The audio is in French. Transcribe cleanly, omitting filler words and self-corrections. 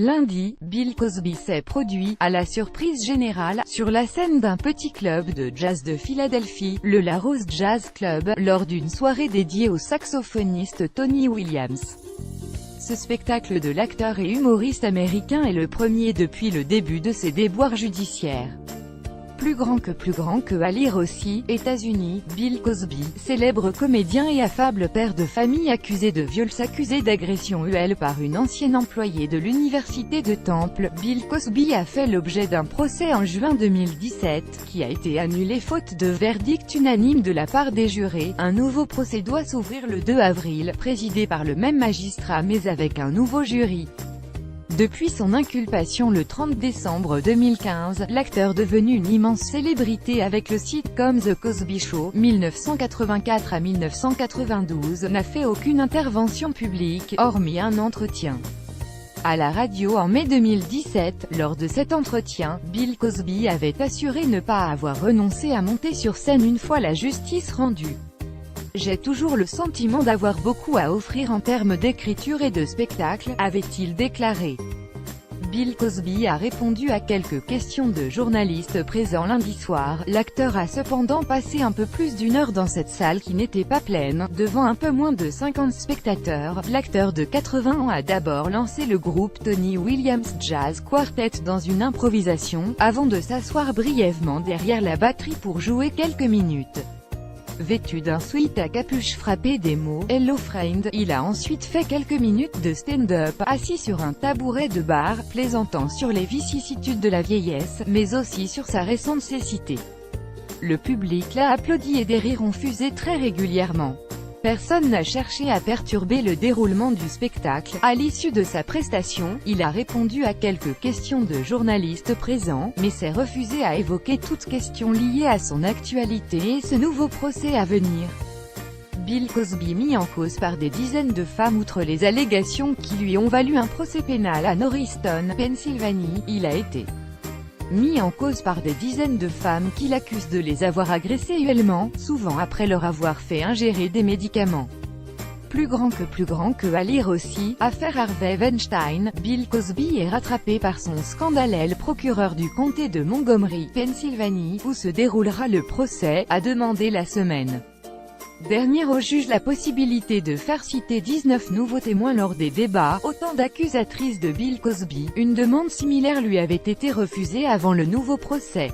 Lundi, Bill Cosby s'est produit, à la surprise générale, sur la scène d'un petit club de jazz de Philadelphie, le La Rose Jazz Club, lors d'une soirée dédiée au saxophoniste Tony Williams. Ce spectacle de l'acteur et humoriste américain est le premier depuis le début de ses déboires judiciaires. Plus grand que à lire aussi, États-Unis, Bill Cosby, célèbre comédien et affable père de famille accusé de viol s'accusé d'agression par une ancienne employée de l'université de Temple, Bill Cosby a fait l'objet d'un procès en juin 2017, qui a été annulé faute de verdict unanime de la part des jurés. Un nouveau procès doit s'ouvrir le 2 avril, présidé par le même magistrat mais avec un nouveau jury. Depuis son inculpation le 30 décembre 2015, l'acteur devenu une immense célébrité avec le sitcom The Cosby Show, 1984 à 1992, n'a fait aucune intervention publique, hormis un entretien à la radio en mai 2017. Lors de cet entretien, Bill Cosby avait assuré ne pas avoir renoncé à monter sur scène une fois la justice rendue. J'ai toujours le sentiment d'avoir beaucoup à offrir en termes d'écriture et de spectacle, avait-il déclaré. Bill Cosby a répondu à quelques questions de journalistes présents lundi soir. L'acteur a cependant passé un peu plus d'une heure dans cette salle qui n'était pas pleine, devant un peu moins de 50 spectateurs. L'acteur de 80 ans a d'abord lancé le groupe Tony Williams Jazz Quartet dans une improvisation, avant de s'asseoir brièvement derrière la batterie pour jouer quelques minutes. Vêtu d'un sweat à capuche frappé des mots « Hello Friend », il a ensuite fait quelques minutes de stand-up, assis sur un tabouret de bar, plaisantant sur les vicissitudes de la vieillesse, mais aussi sur sa récente cécité. Le public l'a applaudi et des rires ont fusé très régulièrement. Personne n'a cherché à perturber le déroulement du spectacle. À l'issue de sa prestation, il a répondu à quelques questions de journalistes présents, mais s'est refusé à évoquer toute question liée à son actualité et ce nouveau procès à venir. Bill Cosby mis en cause par des dizaines de femmes. Outre les allégations qui lui ont valu un procès pénal à Norristown, Pennsylvanie, il a été mis en cause par des dizaines de femmes qui l'accusent de les avoir agressées souvent après leur avoir fait ingérer des médicaments. Plus grand que à lire aussi, affaire Harvey Weinstein, Bill Cosby est rattrapé par son scandale. Procureur du comté de Montgomery, Pennsylvanie, où se déroulera le procès, a demandé la semaine dernière au juge la possibilité de faire citer 19 nouveaux témoins lors des débats, autant d'accusatrices de Bill Cosby. Une demande similaire lui avait été refusée avant le nouveau procès.